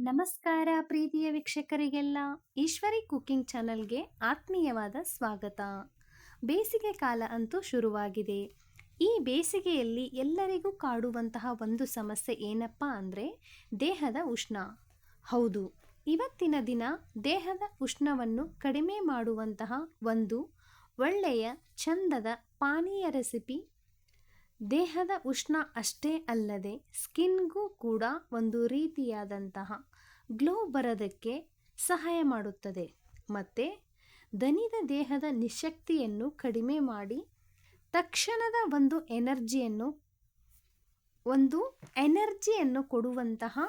ನಮಸ್ಕಾರ ಪ್ರೀತಿಯ ವೀಕ್ಷಕರಿಗೆಲ್ಲ ಈಶ್ವರಿ ಕುಕಿಂಗ್ ಚಾನಲ್ಗೆ ಆತ್ಮೀಯವಾದ ಸ್ವಾಗತ. ಬೇಸಿಗೆ ಕಾಲ ಅಂತೂ ಶುರುವಾಗಿದೆ. ಈ ಬೇಸಿಗೆಯಲ್ಲಿ ಎಲ್ಲರಿಗೂ ಕಾಡುವಂತಹ ಒಂದು ಸಮಸ್ಯೆ ಏನಪ್ಪ ಅಂದರೆ ದೇಹದ ಉಷ್ಣ. ಹೌದು, ಇವತ್ತಿನ ದಿನ ದೇಹದ ಉಷ್ಣವನ್ನು ಕಡಿಮೆ ಮಾಡುವಂತಹ ಒಂದು ಒಳ್ಳೆಯ ಚಂದದ ಪಾನೀಯ ರೆಸಿಪಿ. ದೇಹದ ಉಷ್ಣ ಅಷ್ಟೇ ಅಲ್ಲದೆ ಸ್ಕಿನ್ಗೂ ಕೂಡ ಒಂದು ರೀತಿಯಾದಂತಹ ಗ್ಲೋ ಬರೋದಕ್ಕೆ ಸಹಾಯ ಮಾಡುತ್ತದೆ ಮತ್ತು ದಣಿದ ದೇಹದ ನಿಶಕ್ತಿಯನ್ನು ಕಡಿಮೆ ಮಾಡಿ ತಕ್ಷಣದ ಒಂದು ಎನರ್ಜಿಯನ್ನು ಕೊಡುವಂತಹ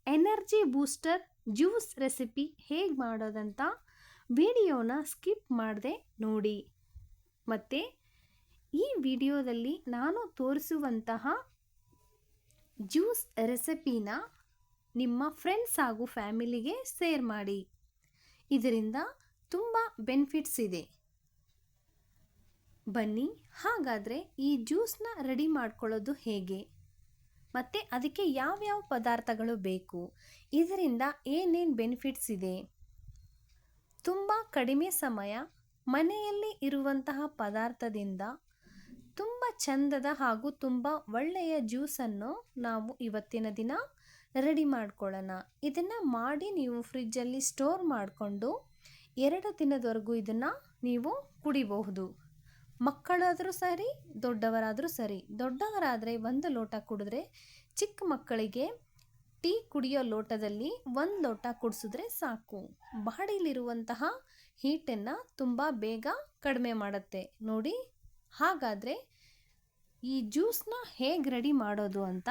ಎನರ್ಜಿ ಬೂಸ್ಟರ್ ಜ್ಯೂಸ್ ರೆಸಿಪಿ ಹೇಗೆ ಮಾಡೋದಂತ ವಿಡಿಯೋನ ಸ್ಕಿಪ್ ಮಾಡದೆ ನೋಡಿ. ಮತ್ತು ಈ ವಿಡಿಯೋದಲ್ಲಿ ನಾನು ತೋರಿಸುವಂತಹ ಜ್ಯೂಸ್ ರೆಸಿಪಿನ ನಿಮ್ಮ ಫ್ರೆಂಡ್ಸ್ ಹಾಗೂ ಫ್ಯಾಮಿಲಿಗೆ ಶೇರ್ ಮಾಡಿ. ಇದರಿಂದ ತುಂಬ ಬೆನಿಫಿಟ್ಸ್ ಇದೆ. ಬನ್ನಿ, ಹಾಗಾದರೆ ಈ ಜ್ಯೂಸ್ನ ರೆಡಿ ಮಾಡ್ಕೊಳ್ಳೋದು ಹೇಗೆ ಮತ್ತು ಅದಕ್ಕೆ ಯಾವ್ಯಾವ ಪದಾರ್ಥಗಳು ಬೇಕು, ಇದರಿಂದ ಏನೇನು ಬೆನಿಫಿಟ್ಸ್ ಇದೆ, ತುಂಬ ಕಡಿಮೆ ಸಮಯ ಮನೆಯಲ್ಲಿ ಇರುವಂತಹ ಪದಾರ್ಥದಿಂದ ತುಂಬ ಚಂದದ ಹಾಗೂ ತುಂಬ ಒಳ್ಳೆಯ ಜ್ಯೂಸನ್ನು ನಾವು ಇವತ್ತಿನ ದಿನ ರೆಡಿ ಮಾಡ್ಕೊಳ್ಳೋಣ. ಇದನ್ನು ಮಾಡಿ ನೀವು ಫ್ರಿಜ್ಜಲ್ಲಿ ಸ್ಟೋರ್ ಮಾಡಿಕೊಂಡು 2 ದಿನದವರೆಗೂ ಇದನ್ನು ನೀವು ಕುಡಿಬಹುದು. ಮಕ್ಕಳಾದರೂ ಸರಿ, ದೊಡ್ಡವರಾದರೂ ಸರಿ. ದೊಡ್ಡವರಾದರೆ 1 ಲೋಟ ಕುಡಿದ್ರೆ, ಚಿಕ್ಕ ಮಕ್ಕಳಿಗೆ ಟೀ ಕುಡಿಯೋ ಲೋಟದಲ್ಲಿ 1 ಲೋಟ ಕುಡಿಸಿದ್ರೆ ಸಾಕು. ಬಾಡಿಲಿರುವಂತಹ ಹೀಟನ್ನು ತುಂಬ ಬೇಗ ಕಡಿಮೆ ಮಾಡುತ್ತೆ ನೋಡಿ. ಹಾಗಾದರೆ ಈ ಜ್ಯೂಸ್ನ ಹೇಗೆ ರೆಡಿ ಮಾಡೋದು ಅಂತ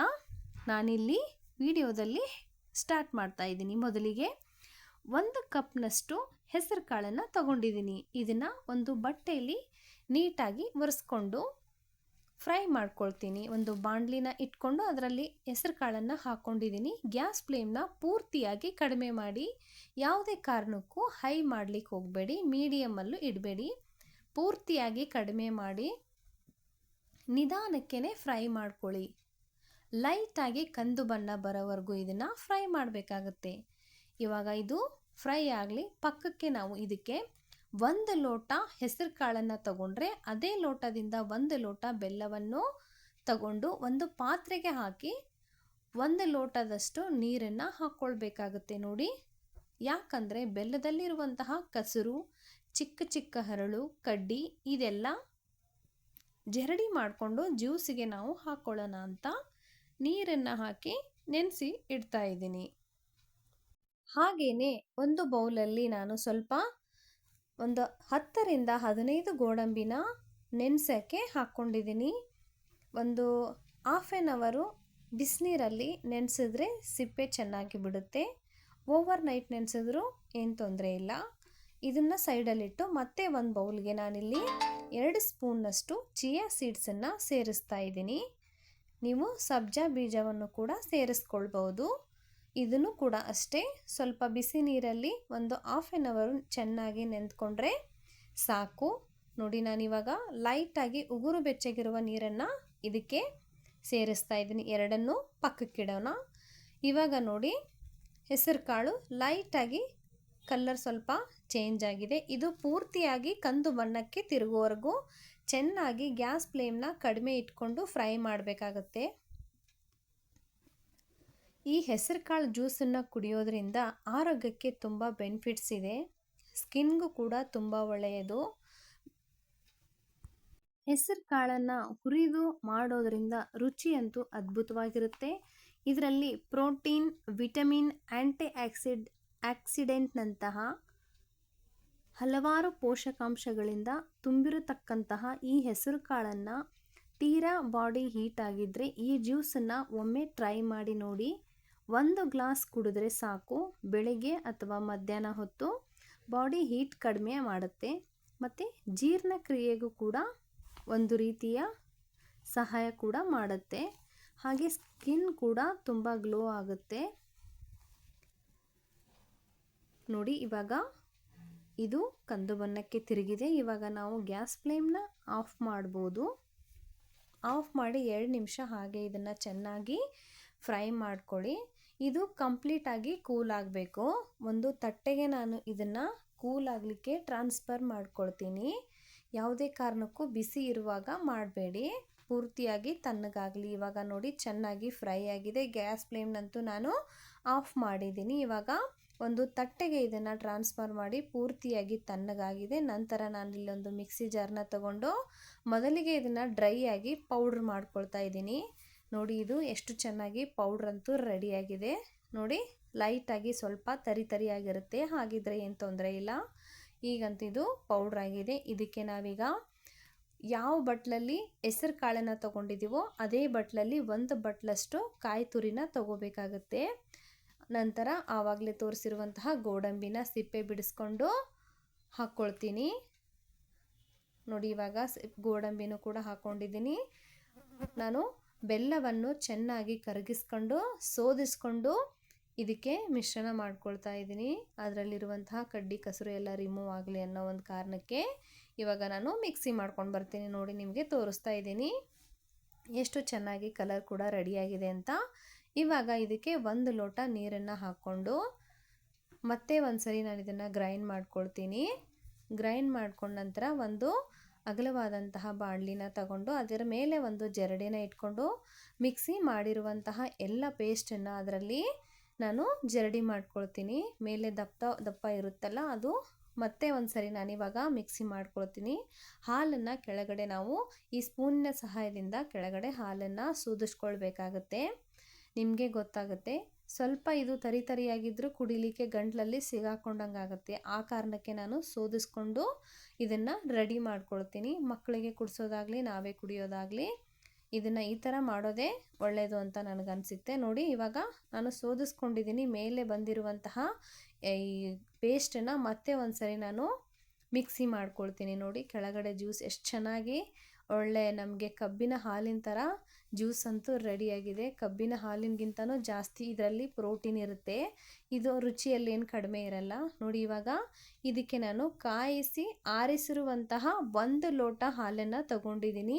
ನಾನಿಲ್ಲಿ ವಿಡಿಯೋದಲ್ಲಿ ಸ್ಟಾರ್ಟ್ ಮಾಡ್ತಾ ಇದ್ದೀನಿ. ಮೊದಲಿಗೆ 1 ಕಪ್ನಷ್ಟು ಹೆಸರು ಕಾಳನ್ನು ತಗೊಂಡಿದ್ದೀನಿ. ಇದನ್ನು ಒಂದು ಬಟ್ಟೆಯಲ್ಲಿ ನೀಟಾಗಿ ಒರೆಸ್ಕೊಂಡು ಫ್ರೈ ಮಾಡ್ಕೊಳ್ತೀನಿ. ಒಂದು ಬಾಣಲಿನ ಇಟ್ಕೊಂಡು ಅದರಲ್ಲಿ ಹೆಸರು ಕಾಳನ್ನು ಹಾಕ್ಕೊಂಡಿದ್ದೀನಿ. ಗ್ಯಾಸ್ ಫ್ಲೇಮ್ನ ಪೂರ್ತಿಯಾಗಿ ಕಡಿಮೆ ಮಾಡಿ, ಯಾವುದೇ ಕಾರಣಕ್ಕೂ ಹೈ ಮಾಡಲಿಕ್ಕೆ ಹೋಗಬೇಡಿ, ಮೀಡಿಯಮಲ್ಲೂ ಇಡಬೇಡಿ. ಪೂರ್ತಿಯಾಗಿ ಕಡಿಮೆ ಮಾಡಿ ನಿಧಾನಕ್ಕೆ ಫ್ರೈ ಮಾಡ್ಕೊಳ್ಳಿ. ಲೈಟಾಗಿ ಕಂದು ಬಣ್ಣ ಬರೋವರೆಗೂ ಇದನ್ನು ಫ್ರೈ ಮಾಡಬೇಕಾಗತ್ತೆ. ಇವಾಗ ಇದು ಫ್ರೈ ಆಗಲಿ. ಪಕ್ಕಕ್ಕೆ ನಾವು ಇದಕ್ಕೆ 1 ಲೋಟ ಹೆಸರು ಕಾಳನ್ನು ತಗೊಂಡ್ರೆ ಅದೇ ಲೋಟದಿಂದ 1 ಲೋಟ ಬೆಲ್ಲವನ್ನು ತಗೊಂಡು ಒಂದು ಪಾತ್ರೆಗೆ ಹಾಕಿ 1 ಲೋಟದಷ್ಟು ನೀರನ್ನು ಹಾಕ್ಕೊಳ್ಬೇಕಾಗುತ್ತೆ ನೋಡಿ. ಯಾಕಂದರೆ ಬೆಲ್ಲದಲ್ಲಿರುವಂತಹ ಕಸರು, ಚಿಕ್ಕ ಚಿಕ್ಕ ಹರಳು, ಕಡ್ಡಿ ಇದೆಲ್ಲ ಜರಡಿ ಮಾಡಿಕೊಂಡು ಜ್ಯೂಸಿಗೆ ನಾವು ಹಾಕ್ಕೊಳ್ಳೋಣ ಅಂತ ನೀರನ್ನು ಹಾಕಿ ನೆನೆಸಿ ಇಡ್ತಾ ಇದ್ದೀನಿ. ಹಾಗೆಯೇ ಒಂದು ಬೌಲಲ್ಲಿ ನಾನು ಸ್ವಲ್ಪ ಒಂದು 10 ರಿಂದ 15 ಗೋಡಂಬಿನ ನೆನೆಸೋಕ್ಕೆ ಹಾಕ್ಕೊಂಡಿದ್ದೀನಿ. ಒಂದು ಹಾಫ್ ಆನ್ ಅವರು ಬಿಸಿನೀರಲ್ಲಿ ನೆನೆಸಿದ್ರೆ ಸಿಪ್ಪೆ ಚೆನ್ನಾಗಿ ಬಿಡುತ್ತೆ. ಓವರ್ ನೈಟ್ ನೆನೆಸಿದ್ರೂ ಏನು ತೊಂದರೆ ಇಲ್ಲ. ಇದನ್ನು ಸೈಡಲ್ಲಿಟ್ಟು ಮತ್ತೆ ಒಂದು ಬೌಲ್ಗೆ ನಾನಿಲ್ಲಿ 2 ಸ್ಪೂನ್ನಷ್ಟು ಚಿಯಾ ಸೀಡ್ಸನ್ನು ಸೇರಿಸ್ತಾ ಇದ್ದೀನಿ. ನೀವು ಸಬ್ಜಾ ಬೀಜವನ್ನು ಕೂಡ ಸೇರಿಸ್ಕೊಳ್ಬೋದು. ಇದನ್ನು ಕೂಡ ಅಷ್ಟೇ ಸ್ವಲ್ಪ ಬಿಸಿ ನೀರಲ್ಲಿ ಒಂದು ಹಾಫ್ ಆನ್ ಅವರು ಚೆನ್ನಾಗಿ ನೆಂದ್ಕೊಂಡ್ರೆ ಸಾಕು ನೋಡಿ. ನಾನಿವಾಗ ಲೈಟಾಗಿ ಉಗುರು ಬೆಚ್ಚಗಿರುವ ನೀರನ್ನು ಇದಕ್ಕೆ ಸೇರಿಸ್ತಾ ಇದ್ದೀನಿ. ಎರಡನ್ನೂ ಪಕ್ಕಕ್ಕಿಡೋಣ. ಇವಾಗ ನೋಡಿ, ಹೆಸರು ಕಾಳು ಲೈಟಾಗಿ ಕಲರ್ ಸ್ವಲ್ಪ ಚೇಂಜ್ ಆಗಿದೆ. ಇದು ಪೂರ್ತಿಯಾಗಿ ಕಂದು ಬಣ್ಣಕ್ಕೆ ತಿರುಗುವವರೆಗೂ ಚೆನ್ನಾಗಿ ಗ್ಯಾಸ್ ಫ್ಲೇಮ್ನ ಕಡಿಮೆ ಇಟ್ಕೊಂಡು ಫ್ರೈ ಮಾಡಬೇಕಾಗತ್ತೆ. ಈ ಹೆಸರು ಕಾಳು ಜ್ಯೂಸನ್ನು ಕುಡಿಯೋದ್ರಿಂದ ಆರೋಗ್ಯಕ್ಕೆ ತುಂಬ ಬೆನಿಫಿಟ್ಸ್ ಇದೆ. ಸ್ಕಿನ್ಗೂ ಕೂಡ ತುಂಬ ಒಳ್ಳೆಯದು. ಹೆಸರು ಕಾಳನ್ನು ಹುರಿದು ಮಾಡೋದ್ರಿಂದ ರುಚಿಯಂತೂ ಅದ್ಭುತವಾಗಿರುತ್ತೆ. ಇದರಲ್ಲಿ ಪ್ರೋಟೀನ್, ವಿಟಮಿನ್, ಆಕ್ಸಿಡೆಂಟ್ನಂತಹ ಹಲವಾರು ಪೋಷಕಾಂಶಗಳಿಂದ ತುಂಬಿರತಕ್ಕಂತಹ ಈ ಹೆಸರು ಕಾಳನ್ನು ತೀರಾ ಬಾಡಿ ಹೀಟ್ ಆಗಿದ್ದರೆ ಈ ಜ್ಯೂಸನ್ನು ಒಮ್ಮೆ ಟ್ರೈ ಮಾಡಿ ನೋಡಿ. 1 ಗ್ಲಾಸ್ ಕುಡಿದ್ರೆ ಸಾಕು. ಬೆಳಗ್ಗೆ ಅಥವಾ ಮಧ್ಯಾಹ್ನ ಹೊತ್ತು ಬಾಡಿ ಹೀಟ್ ಕಡಿಮೆ ಮಾಡುತ್ತೆ ಮತ್ತು ಜೀರ್ಣಕ್ರಿಯೆಗೂ ಕೂಡ ಒಂದು ರೀತಿಯ ಸಹಾಯ ಕೂಡ ಮಾಡುತ್ತೆ. ಹಾಗೆ ಸ್ಕಿನ್ ಕೂಡ ತುಂಬ ಗ್ಲೋ ಆಗುತ್ತೆ ನೋಡಿ. ಇವಾಗ ಇದು ಕಂದು ಬಣ್ಣಕ್ಕೆ ತಿರುಗಿದೆ. ಇವಾಗ ನಾವು ಗ್ಯಾಸ್ ಫ್ಲೇಮ್ನ ಆಫ್ ಮಾಡ್ಬೋದು. ಆಫ್ ಮಾಡಿ 2 ನಿಮಿಷ ಹಾಗೆ ಇದನ್ನು ಚೆನ್ನಾಗಿ ಫ್ರೈ ಮಾಡ್ಕೊಳ್ಳಿ. ಇದು ಕಂಪ್ಲೀಟಾಗಿ ಕೂಲ್ ಆಗಬೇಕು. ಒಂದು ತಟ್ಟೆಗೆ ನಾನು ಇದನ್ನು ಕೂಲ್ ಆಗಲಿಕ್ಕೆ ಟ್ರಾನ್ಸ್ಫರ್ ಮಾಡ್ಕೊಳ್ತೀನಿ. ಯಾವುದೇ ಕಾರಣಕ್ಕೂ ಬಿಸಿ ಇರುವಾಗ ಮಾಡಬೇಡಿ, ಪೂರ್ತಿಯಾಗಿ ತಣ್ಣಗಾಗಲಿ. ಇವಾಗ ನೋಡಿ ಚೆನ್ನಾಗಿ ಫ್ರೈ ಆಗಿದೆ. ಗ್ಯಾಸ್ ಫ್ಲೇಮ್ನಂತೂ ನಾನು ಆಫ್ ಮಾಡಿದ್ದೀನಿ. ಇವಾಗ ಒಂದು ತಟ್ಟೆಗೆ ಇದನ್ನು ಟ್ರಾನ್ಸ್ಫರ್ ಮಾಡಿ ಪೂರ್ತಿಯಾಗಿ ತಣ್ಣಗಾಗಿದೆ. ನಂತರ ನಾನು ಇಲ್ಲೊಂದು ಮಿಕ್ಸಿ ಜಾರ್ನ ತಗೊಂಡು ಮೊದಲಿಗೆ ಇದನ್ನು ಡ್ರೈ ಆಗಿ ಪೌಡ್ರ್ ಮಾಡ್ಕೊಳ್ತಾ ಇದ್ದೀನಿ. ನೋಡಿ ಇದು ಎಷ್ಟು ಚೆನ್ನಾಗಿ ಪೌಡ್ರ್ ಅಂತೂ ರೆಡಿಯಾಗಿದೆ. ನೋಡಿ ಲೈಟಾಗಿ ಸ್ವಲ್ಪ ತರಿಯಾಗಿರುತ್ತೆ, ಹಾಗಿದ್ರೆ ಏನು ತೊಂದರೆ ಇಲ್ಲ. ಈಗಂತೂ ಇದು ಪೌಡ್ರ್ ಆಗಿದೆ. ಇದಕ್ಕೆ ನಾವೀಗ ಯಾವ ಬಟ್ಲಲ್ಲಿ ಹೆಸರು ಕಾಳನ್ನು ತೊಗೊಂಡಿದ್ದೀವೋ ಅದೇ ಬಟ್ಲಲ್ಲಿ 1 ಬಟ್ಲಷ್ಟು ಕಾಯಿ ತುರಿನ ತೊಗೋಬೇಕಾಗುತ್ತೆ. ನಂತರ ಆವಾಗಲೇ ತೋರಿಸಿರುವಂತಹ ಗೋಡಂಬಿನ ಸಿಪ್ಪೆ ಬಿಡಿಸ್ಕೊಂಡು ಹಾಕ್ಕೊಳ್ತೀನಿ. ನೋಡಿ ಇವಾಗ ಗೋಡಂಬಿನೂ ಕೂಡ ಹಾಕ್ಕೊಂಡಿದ್ದೀನಿ. ನಾನು ಬೆಲ್ಲವನ್ನು ಚೆನ್ನಾಗಿ ಕರಗಿಸ್ಕೊಂಡು ಸೋದಿಸ್ಕೊಂಡು ಇದಕ್ಕೆ ಮಿಶ್ರಣ ಮಾಡ್ಕೊಳ್ತಾ ಇದ್ದೀನಿ. ಅದರಲ್ಲಿರುವಂತಹ ಕಡ್ಡಿ ಕಸರು ಎಲ್ಲ ರಿಮೂವ್ ಆಗಲಿ ಅನ್ನೋ ಒಂದು ಕಾರಣಕ್ಕೆ ಇವಾಗ ನಾನು ಮಿಕ್ಸಿ ಮಾಡ್ಕೊಂಡು ಬರ್ತೀನಿ. ನೋಡಿ ನಿಮಗೆ ತೋರಿಸ್ತಾ ಇದ್ದೀನಿ ಎಷ್ಟು ಚೆನ್ನಾಗಿ ಕಲರ್ ಕೂಡ ರೆಡಿಯಾಗಿದೆ ಅಂತ. ಇವಾಗ ಇದಕ್ಕೆ 1 ಲೋಟ ನೀರನ್ನು ಹಾಕ್ಕೊಂಡು ಮತ್ತೆ ಒಂದು ಸರಿ ನಾನು ಇದನ್ನು ಗ್ರೈಂಡ್ ಮಾಡ್ಕೊಳ್ತೀನಿ. ಗ್ರೈಂಡ್ ಮಾಡ್ಕೊಂಡ ನಂತರ ಒಂದು ಅಗಲವಾದಂತಹ ಬಾಣಲಿನ ತಗೊಂಡು ಅದರ ಮೇಲೆ ಒಂದು ಜರಡಿನ ಇಟ್ಕೊಂಡು ಮಿಕ್ಸಿ ಮಾಡಿರುವಂತಹ ಎಲ್ಲ ಪೇಸ್ಟನ್ನು ಅದರಲ್ಲಿ ನಾನು ಜರಡಿ ಮಾಡ್ಕೊಳ್ತೀನಿ. ಮೇಲೆ ದಪ್ಪ ಇರುತ್ತಲ್ಲ ಅದು ಮತ್ತೆ ಒಂದು ಸರಿ ನಾನಿವಾಗ ಮಿಕ್ಸಿ ಮಾಡ್ಕೊಳ್ತೀನಿ. ಹಾಲನ್ನು ಕೆಳಗಡೆ ನಾವು ಈ ಸ್ಪೂನಿನ ಸಹಾಯದಿಂದ ಕೆಳಗಡೆ ಹಾಲನ್ನು ಸೋದಿಸ್ಕೊಳ್ಬೇಕಾಗತ್ತೆ. ನಿಮಗೆ ಗೊತ್ತಾಗುತ್ತೆ, ಸ್ವಲ್ಪ ಇದು ತರಿಯಾಗಿದ್ದರೂ ಕುಡಿಲಿಕ್ಕೆ ಗಂಟ್ಲಲ್ಲಿ ಸಿಗಾಕೊಂಡಂಗೆ ಆಗುತ್ತೆ. ಆ ಕಾರಣಕ್ಕೆ ನಾನು ಸೋದಿಸ್ಕೊಂಡು ಇದನ್ನು ರೆಡಿ ಮಾಡ್ಕೊಳ್ತೀನಿ. ಮಕ್ಕಳಿಗೆ ಕುಡಿಸೋದಾಗಲಿ ನಾವೇ ಕುಡಿಯೋದಾಗಲಿ ಇದನ್ನು ಈ ಥರ ಮಾಡೋದೇ ಒಳ್ಳೆಯದು ಅಂತ ನನಗನ್ಸುತ್ತೆ. ನೋಡಿ ಇವಾಗ ನಾನು ಸೋದಿಸ್ಕೊಂಡಿದ್ದೀನಿ. ಮೇಲೆ ಬಂದಿರುವಂತಹ ಈ ಪೇಸ್ಟನ್ನು ಮತ್ತೆ ಒಂದು ಸರಿ ನಾನು ಮಿಕ್ಸಿ ಮಾಡ್ಕೊಳ್ತೀನಿ. ನೋಡಿ ಕೆಳಗಡೆ ಜ್ಯೂಸ್ ಎಷ್ಟು ಚೆನ್ನಾಗಿ ಒಳ್ಳೆ ನಮಗೆ ಕಬ್ಬಿನ ಹಾಲಿನ ಥರ ಜ್ಯೂಸ್ ಅಂತೂ ರೆಡಿಯಾಗಿದೆ. ಕಬ್ಬಿನ ಹಾಲಿನಗಿಂತನೂ ಜಾಸ್ತಿ ಇದರಲ್ಲಿ ಪ್ರೋಟೀನ್ ಇರುತ್ತೆ. ಇದು ರುಚಿಯಲ್ಲಿ ಏನು ಕಡಿಮೆ ಇರಲ್ಲ. ನೋಡಿ ಇವಾಗ ಇದಕ್ಕೆ ನಾನು ಕಾಯಿಸಿ ಆರಿಸಿರುವಂತಹ 1 ಲೋಟ ಹಾಲನ್ನು ತಗೊಂಡಿದ್ದೀನಿ.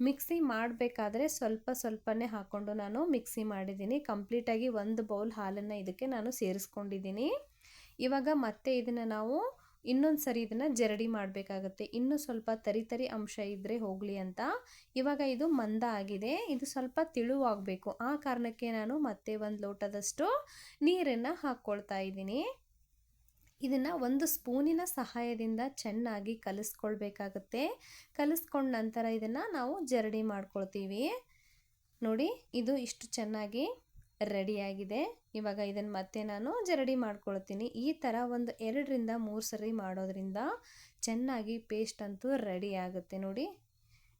ಮಿಕ್ಸಿ ಮಾಡಬೇಕಾದ್ರೆ ಸ್ವಲ್ಪನೇ ಹಾಕ್ಕೊಂಡು ನಾನು ಮಿಕ್ಸಿ ಮಾಡಿದ್ದೀನಿ. ಕಂಪ್ಲೀಟಾಗಿ 1 ಬೌಲ್ ಹಾಲನ್ನು ಇದಕ್ಕೆ ನಾನು ಸೇರಿಸ್ಕೊಂಡಿದ್ದೀನಿ. ಇವಾಗ ಮತ್ತೆ ಇದನ್ನು ನಾವು ಇನ್ನೊಂದು ಸರಿ ಇದನ್ನು ಜರಡಿ ಮಾಡಬೇಕಾಗತ್ತೆ. ಇನ್ನೂ ಸ್ವಲ್ಪ ತರಿ ಅಂಶ ಇದ್ದರೆ ಹೋಗಲಿ ಅಂತ. ಇವಾಗ ಇದು ಮಂದ ಆಗಿದೆ, ಇದು ಸ್ವಲ್ಪ ತೆಳುವಾಗಬೇಕು. ಆ ಕಾರಣಕ್ಕೆ ನಾನು ಮತ್ತೆ 1 ಲೋಟದಷ್ಟು ನೀರನ್ನು ಹಾಕ್ಕೊಳ್ತಾ ಇದ್ದೀನಿ. ಇದನ್ನು 1 ಸ್ಪೂನಿನ ಸಹಾಯದಿಂದ ಚೆನ್ನಾಗಿ ಕಲಿಸ್ಕೊಳ್ಬೇಕಾಗತ್ತೆ. ಕಲಿಸ್ಕೊಂಡ ನಂತರ ಇದನ್ನು ನಾವು ಜರಡಿ ಮಾಡ್ಕೊಳ್ತೀವಿ. ನೋಡಿ ಇದು ಇಷ್ಟು ಚೆನ್ನಾಗಿ ರೆಡಿಯಾಗಿದೆ. ಇವಾಗ ಇದನ್ನು ಮತ್ತೆ ನಾನು ಜರಡಿ ಮಾಡ್ಕೊಳ್ತೀನಿ. ಈ ಥರ ಒಂದು 2 ರಿಂದ 3 ಸರಿ ಮಾಡೋದ್ರಿಂದ ಚೆನ್ನಾಗಿ ಪೇಸ್ಟ್ ಅಂತೂ ರೆಡಿ ಆಗುತ್ತೆ. ನೋಡಿ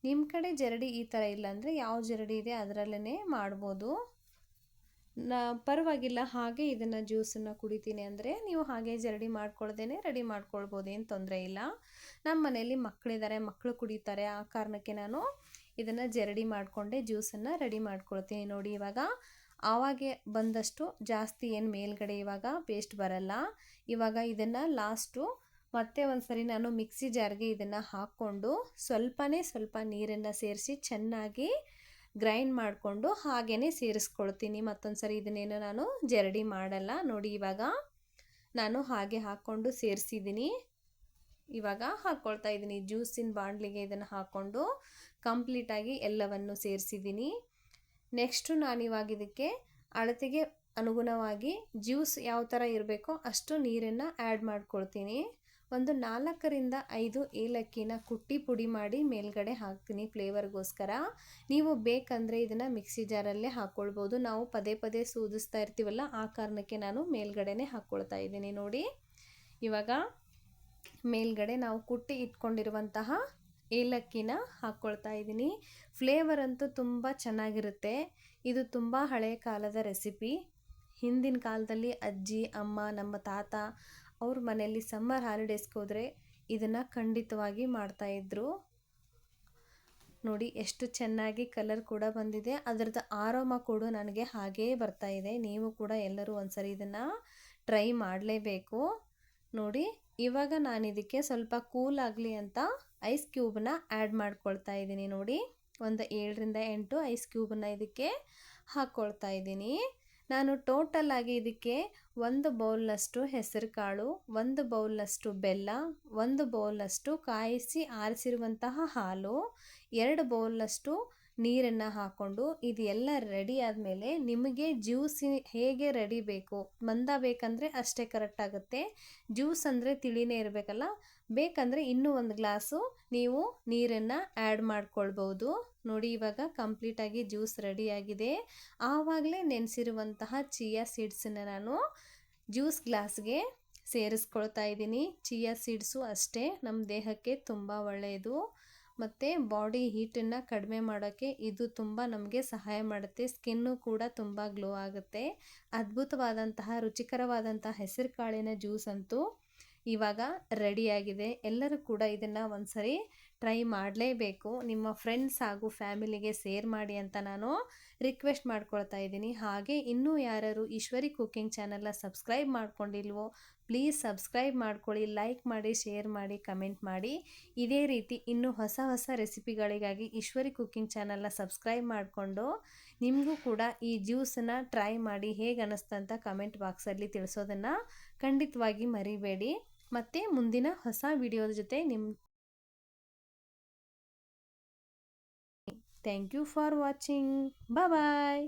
ನಿಮ್ಮ ಕಡೆ ಜರಡಿ ಈ ಥರ ಇಲ್ಲ ಅಂದರೆ ಯಾವ ಜರಡಿ ಇದೆ ಅದರಲ್ಲೇ ಮಾಡ್ಬೋದು. ಪರವಾಗಿಲ್ಲ, ಹಾಗೆ ಇದನ್ನು ಜ್ಯೂಸನ್ನು ಕುಡಿತೀನಿ ಅಂದರೆ ನೀವು ಹಾಗೆ ಜರಡಿ ಮಾಡ್ಕೊಳ್ದೇನೆ ರೆಡಿ ಮಾಡ್ಕೊಳ್ಬೋದು, ಏನು ತೊಂದರೆ ಇಲ್ಲ. ನಮ್ಮ ಮನೆಯಲ್ಲಿ ಮಕ್ಕಳಿದ್ದಾರೆ, ಮಕ್ಕಳು ಕುಡಿತಾರೆ. ಆ ಕಾರಣಕ್ಕೆ ನಾನು ಇದನ್ನು ಜರಡಿ ಮಾಡಿಕೊಂಡೆ ಜ್ಯೂಸನ್ನು ರೆಡಿ ಮಾಡ್ಕೊಳ್ತೀನಿ. ನೋಡಿ ಇವಾಗ ಆವಾಗೆ ಬಂದಷ್ಟು ಜಾಸ್ತಿ ಏನು ಮೇಲ್ಗಡೆ ಇವಾಗ ಪೇಸ್ಟ್ ಬರಲ್ಲ. ಇವಾಗ ಇದನ್ನು ಲಾಸ್ಟು ಮತ್ತೆ ಒಂದು ಸರಿ ನಾನು ಮಿಕ್ಸಿ ಜಾರ್ಗೆ ಇದನ್ನು ಹಾಕ್ಕೊಂಡು ಸ್ವಲ್ಪ ನೀರನ್ನು ಸೇರಿಸಿ ಚೆನ್ನಾಗಿ ಗ್ರೈಂಡ್ ಮಾಡಿಕೊಂಡು ಹಾಗೇ ಸೇರಿಸ್ಕೊಳ್ತೀನಿ. ಮತ್ತೊಂದು ಸರಿ ಇದನ್ನೇನು ನಾನು ಜರಡಿ ಮಾಡಲ್ಲ. ನೋಡಿ ಇವಾಗ ನಾನು ಹಾಗೆ ಹಾಕ್ಕೊಂಡು ಸೇರಿಸಿದ್ದೀನಿ. ಇವಾಗ ಹಾಕ್ಕೊಳ್ತಾ ಇದ್ದೀನಿ. ಜ್ಯೂಸಿನ ಬಾಣಲಿಗೆ ಇದನ್ನು ಹಾಕ್ಕೊಂಡು ಕಂಪ್ಲೀಟಾಗಿ ಎಲ್ಲವನ್ನು ಸೇರಿಸಿದ್ದೀನಿ. ನೆಕ್ಸ್ಟು ನಾನಿವಾಗ ಇದಕ್ಕೆ ಅಳತೆಗೆ ಅನುಗುಣವಾಗಿ ಜ್ಯೂಸ್ ಯಾವ ಥರ ಇರಬೇಕೋ ಅಷ್ಟು ನೀರನ್ನು ಆ್ಯಡ್ ಮಾಡ್ಕೊಳ್ತೀನಿ. ಒಂದು 4 ರಿಂದ 5 ಏಲಕ್ಕಿನ ಕುಟ್ಟಿ ಪುಡಿ ಮಾಡಿ ಮೇಲ್ಗಡೆ ಹಾಕ್ತೀನಿ ಫ್ಲೇವರ್ಗೋಸ್ಕರ. ನೀವು ಬೇಕಂದರೆ ಇದನ್ನು ಮಿಕ್ಸಿ ಜಾರಲ್ಲೇ ಹಾಕ್ಕೊಳ್ಬೋದು. ನಾವು ಪದೇ ಸೋದಿಸ್ತಾ ಇರ್ತೀವಲ್ಲ, ಆ ಕಾರಣಕ್ಕೆ ನಾನು ಮೇಲ್ಗಡೆನೇ ಹಾಕ್ಕೊಳ್ತಾ ಇದ್ದೀನಿ. ನೋಡಿ ಇವಾಗ ಮೇಲ್ಗಡೆ ನಾವು ಕುಟ್ಟಿ ಇಟ್ಕೊಂಡಿರುವಂತಹ ಏಲಕ್ಕಿನ ಹಾಕ್ಕೊಳ್ತಾ ಇದ್ದೀನಿ. ಫ್ಲೇವರ್ ಅಂತೂ ತುಂಬ ಚೆನ್ನಾಗಿರುತ್ತೆ. ಇದು ತುಂಬ ಹಳೆಯ ಕಾಲದ ರೆಸಿಪಿ. ಹಿಂದಿನ ಕಾಲದಲ್ಲಿ ಅಜ್ಜಿ, ಅಮ್ಮ, ನಮ್ಮ ತಾತ ಅವ್ರ ಮನೆಯಲ್ಲಿ ಸಮ್ಮರ್ ಹಾಲಿಡೇಸ್ಗೆ ಹೋದರೆ ಇದನ್ನು ಖಂಡಿತವಾಗಿ ಮಾಡ್ತಾಯಿದ್ರು. ನೋಡಿ ಎಷ್ಟು ಚೆನ್ನಾಗಿ ಕಲರ್ ಕೂಡ ಬಂದಿದೆ. ಅದರದ್ದು ಆರೋಮ ಕೂಡ ನನಗೆ ಹಾಗೇ ಬರ್ತಾ ಇದೆ. ನೀವು ಕೂಡ ಎಲ್ಲರೂ ಒಂದ್ಸರಿ ಇದನ್ನು ಟ್ರೈ ಮಾಡಲೇಬೇಕು. ನೋಡಿ ಇವಾಗ ನಾನು ಇದಕ್ಕೆ ಸ್ವಲ್ಪ ಕೂಲ್ ಆಗಲಿ ಅಂತ ಐಸ್ ಕ್ಯೂಬನ್ನ ಆ್ಯಡ್ ಮಾಡ್ಕೊಳ್ತಾ ಇದ್ದೀನಿ. ನೋಡಿ ಒಂದು 7 ರಿಂದ 8 ಐಸ್ ಕ್ಯೂಬನ್ನು ಇದಕ್ಕೆ ಹಾಕ್ಕೊಳ್ತಾ ಇದ್ದೀನಿ. ನಾನು ಟೋಟಲ್ ಆಗಿ ಇದಕ್ಕೆ 1 ಬೌಲ್ನಷ್ಟು ಹೆಸರು ಕಾಳು, 1 ಬೌಲ್ನಷ್ಟು ಬೆಲ್ಲ, 1 ಬೌಲ್ನಷ್ಟು ಕಾಯಿಸಿ ಆರಿಸಿರುವಂತಹ ಹಾಲು, 2 ಬೌಲ್ನಷ್ಟು ನೀರನ್ನು ಹಾಕ್ಕೊಂಡು ಇದೆಲ್ಲ ರೆಡಿ ಆದಮೇಲೆ ನಿಮಗೆ ಜ್ಯೂಸ್ ಹೇಗೆ ರೆಡಿ ಬೇಕು, ಮಂದ ಬೇಕಂದರೆ ಅಷ್ಟೇ ಕರೆಕ್ಟ್ ಆಗುತ್ತೆ. ಜ್ಯೂಸ್ ಅಂದರೆ ತಿಳಿನೇ ಇರಬೇಕಲ್ಲ, ಬೇಕಂದರೆ ಇನ್ನೂ 1 ಗ್ಲಾಸು ನೀವು ನೀರನ್ನು ಆ್ಯಡ್ ಮಾಡ್ಕೊಳ್ಬೋದು. ನೋಡಿ ಇವಾಗ ಕಂಪ್ಲೀಟಾಗಿ ಜ್ಯೂಸ್ ರೆಡಿಯಾಗಿದೆ. ಆವಾಗಲೇ ನೆನೆಸಿರುವಂತಹ ಚಿಯಾ ಸೀಡ್ಸನ್ನು ನಾನು ಜ್ಯೂಸ್ ಗ್ಲಾಸ್ಗೆ ಸೇರಿಸ್ಕೊಳ್ತಾ ಇದ್ದೀನಿ. ಚಿಯಾ ಸೀಡ್ಸು ಅಷ್ಟೇ ನಮ್ಮ ದೇಹಕ್ಕೆ ತುಂಬ ಒಳ್ಳೆಯದು ಮತ್ತು ಬಾಡಿ ಹೀಟನ್ನು ಕಡಿಮೆ ಮಾಡೋಕ್ಕೆ ಇದು ತುಂಬ ನಮಗೆ ಸಹಾಯ ಮಾಡುತ್ತೆ. ಸ್ಕಿನ್ನು ಕೂಡ ತುಂಬ ಗ್ಲೋ ಆಗುತ್ತೆ. ಅದ್ಭುತವಾದಂತಹ ರುಚಿಕರವಾದಂತಹ ಹೆಸರು ಕಾಳಿನ ಜ್ಯೂಸ್ ಅಂತೂ ಇವಾಗ ರೆಡಿಯಾಗಿದೆ. ಎಲ್ಲರೂ ಕೂಡ ಇದನ್ನು ಒಂದ್ಸರಿ ಟ್ರೈ ಮಾಡಲೇಬೇಕು. ನಿಮ್ಮ ಫ್ರೆಂಡ್ಸ್ ಹಾಗೂ ಫ್ಯಾಮಿಲಿಗೆ ಶೇರ್ ಮಾಡಿ ಅಂತ ನಾನು ರಿಕ್ವೆಸ್ಟ್ ಮಾಡ್ಕೊಳ್ತಾ ಇದ್ದೀನಿ. ಹಾಗೆ ಇನ್ನೂ ಯಾರು ಈಶ್ವರಿ ಕುಕ್ಕಿಂಗ್ ಚಾನಲ್ನ ಸಬ್ಸ್ಕ್ರೈಬ್ ಮಾಡ್ಕೊಂಡಿಲ್ವೋ ಪ್ಲೀಸ್ ಸಬ್ಸ್ಕ್ರೈಬ್ ಮಾಡ್ಕೊಳ್ಳಿ, ಲೈಕ್ ಮಾಡಿ, ಶೇರ್ ಮಾಡಿ, ಕಮೆಂಟ್ ಮಾಡಿ. ಇದೇ ರೀತಿ ಇನ್ನೂ ಹೊಸ ಹೊಸ ರೆಸಿಪಿಗಳಿಗಾಗಿ ಈಶ್ವರಿ ಕುಕ್ಕಿಂಗ್ ಚಾನಲ್ನ ಸಬ್ಸ್ಕ್ರೈಬ್ ಮಾಡಿಕೊಂಡು ನಿಮಗೂ ಕೂಡ ಈ ಜ್ಯೂಸನ್ನು ಟ್ರೈ ಮಾಡಿ ಹೇಗೆ ಅನ್ನಿಸ್ತಂತ ಕಮೆಂಟ್ ಬಾಕ್ಸಲ್ಲಿ ತಿಳಿಸೋದನ್ನು ಖಂಡಿತವಾಗಿ ಮರಿಬೇಡಿ. ಮತ್ತು ಮುಂದಿನ ಹೊಸ ವಿಡಿಯೋದ ಜೊತೆ thank you for watching. Bye.